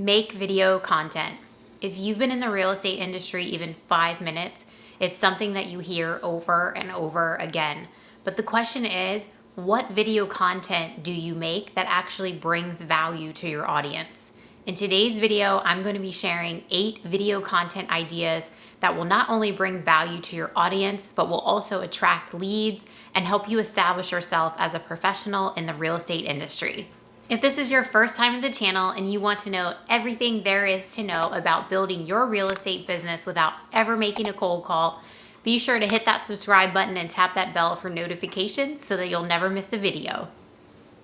Make video content. If you've been in the real estate industry even 5 minutes, it's something that you hear over and over again. But the question is, what video content do you make that actually brings value to your audience? In today's video, I'm going to be sharing 8 video content ideas that will not only bring value to your audience, but will also attract leads and help you establish yourself as a professional in the real estate industry. If this is your first time in the channel and you want to know everything there is to know about building your real estate business without ever making a cold call, be sure to hit that subscribe button and tap that bell for notifications so that you'll never miss a video.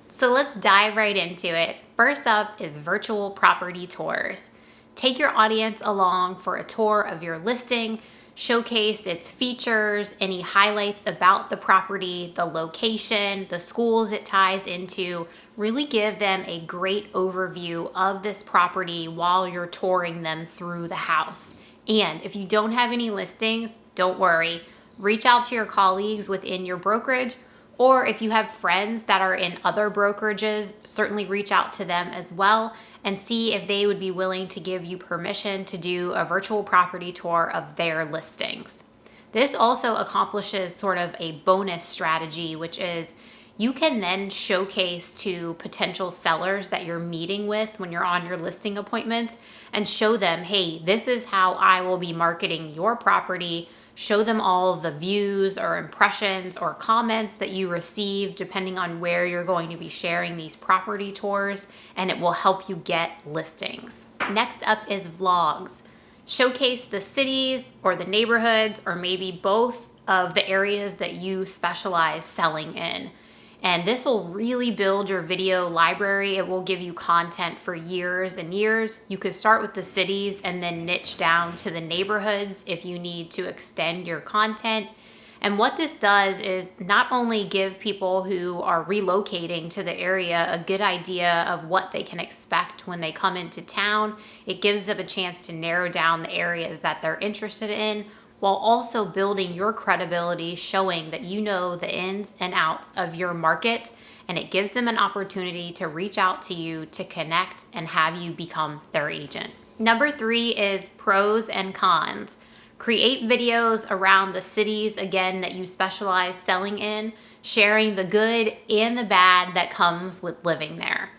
So let's dive right into it. First up is virtual property tours. Take your audience along for a tour of your listing, showcase its features, any highlights about the property, the location, the schools it ties into. Really give them a great overview of this property while you're touring them through the house. And if you don't have any listings, don't worry. Reach out to your colleagues within your brokerage, or if you have friends that are in other brokerages, certainly reach out to them as well and see if they would be willing to give you permission to do a virtual property tour of their listings. This also accomplishes sort of a bonus strategy, which is you can then showcase to potential sellers that you're meeting with when you're on your listing appointments and show them, hey, this is how I will be marketing your property. Show them all of the views or impressions or comments that you receive depending on where you're going to be sharing these property tours, and it will help you get listings. Next up is vlogs. Showcase the cities or the neighborhoods or maybe both of the areas that you specialize selling in. And this will really build your video library. It will give you content for years and years. You could start with the cities and then niche down to the neighborhoods if you need to extend your content. And what this does is not only give people who are relocating to the area a good idea of what they can expect when they come into town, it gives them a chance to narrow down the areas that they're interested in, while also building your credibility, showing that you know the ins and outs of your market, and it gives them an opportunity to reach out to you to connect and have you become their agent. Number 3 is pros and cons. Create videos around the cities, again, that you specialize selling in, sharing the good and the bad that comes with living there.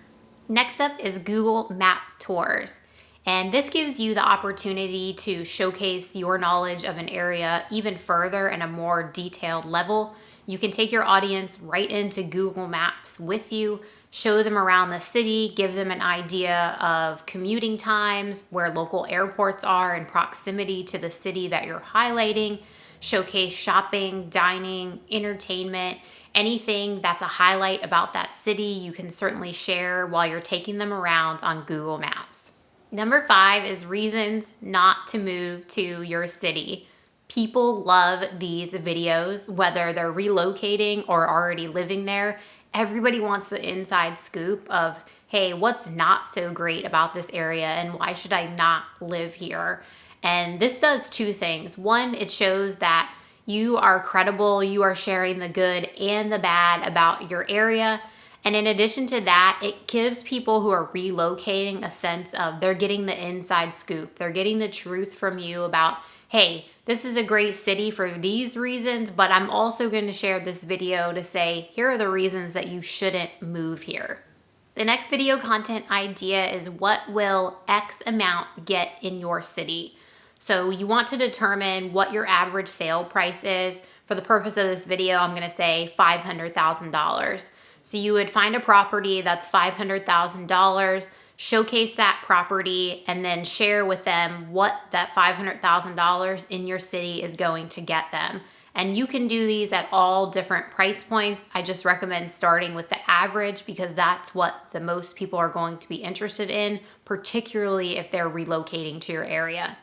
Next up is Google Map Tours. And this gives you the opportunity to showcase your knowledge of an area even further in a more detailed level. You can take your audience right into Google Maps with you, show them around the city, give them an idea of commuting times, where local airports are in proximity to the city that you're highlighting, showcase shopping, dining, entertainment, anything that's a highlight about that city you can certainly share while you're taking them around on Google Maps. Number 5 is reasons not to move to your city. People love these videos, whether they're relocating or already living there. Everybody wants the inside scoop of, hey, what's not so great about this area and why should I not live here? And this does 2 things. One, it shows that you are credible, you are sharing the good and the bad about your area. And in addition to that, it gives people who are relocating a sense of they're getting the inside scoop. They're getting the truth from you about, hey, this is a great city for these reasons, but I'm also going to share this video to say, here are the reasons that you shouldn't move here. The next video content idea is what will X amount get in your city? So you want to determine what your average sale price is. For the purpose of this video, I'm going to say $500,000. So you would find a property that's $500,000, showcase that property, and then share with them what that $500,000 in your city is going to get them. And you can do these at all different price points. I just recommend starting with the average because that's what the most people are going to be interested in, particularly if they're relocating to your area.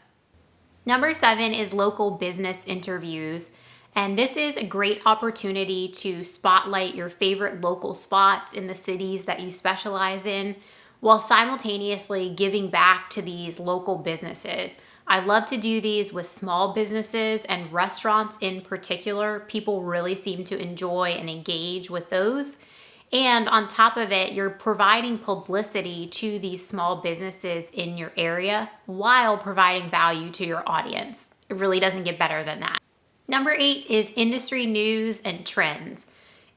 Number 7 is local business interviews. And this is a great opportunity to spotlight your favorite local spots in the cities that you specialize in, while simultaneously giving back to these local businesses. I love to do these with small businesses and restaurants in particular. People really seem to enjoy and engage with those. And on top of it, you're providing publicity to these small businesses in your area while providing value to your audience. It really doesn't get better than that. Number 8 is industry news and trends.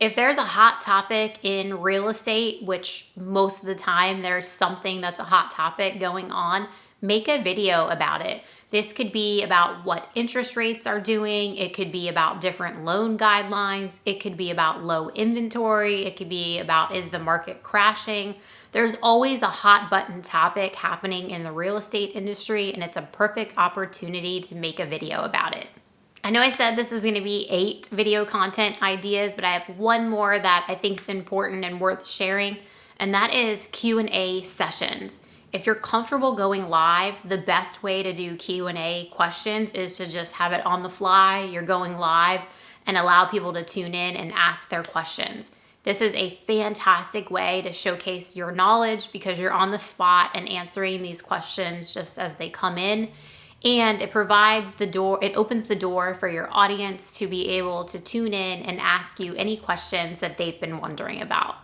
If there's a hot topic in real estate, which most of the time there's something that's a hot topic going on, make a video about it. This could be about what interest rates are doing. It could be about different loan guidelines. It could be about low inventory. It could be about, is the market crashing? There's always a hot button topic happening in the real estate industry, and it's a perfect opportunity to make a video about it. I know I said this is going to be 8 video content ideas, but I have one more that I think is important and worth sharing, and that is Q&A sessions. If you're comfortable going live, the best way to do Q&A questions is to just have it on the fly. You're going live and allow people to tune in and ask their questions. This is a fantastic way to showcase your knowledge because you're on the spot and answering these questions just as they come in. And it opens the door for your audience to be able to tune in and ask you any questions that they've been wondering about.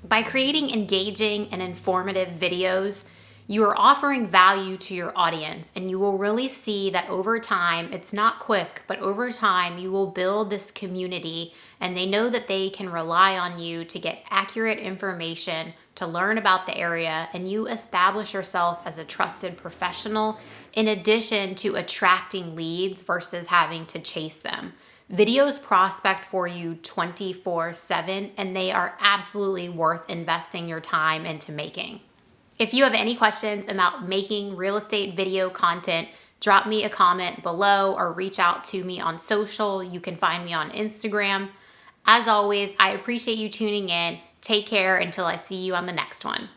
By creating engaging and informative videos, you are offering value to your audience, and you will really see that over time, it's not quick, but over time you will build this community, and they know that they can rely on you to get accurate information, to learn about the area, and you establish yourself as a trusted professional in addition to attracting leads versus having to chase them. Videos prospect for you 24/7, and they are absolutely worth investing your time into making. If you have any questions about making real estate video content, drop me a comment below or reach out to me on social. You can find me on Instagram. As always, I appreciate you tuning in. Take care until I see you on the next one.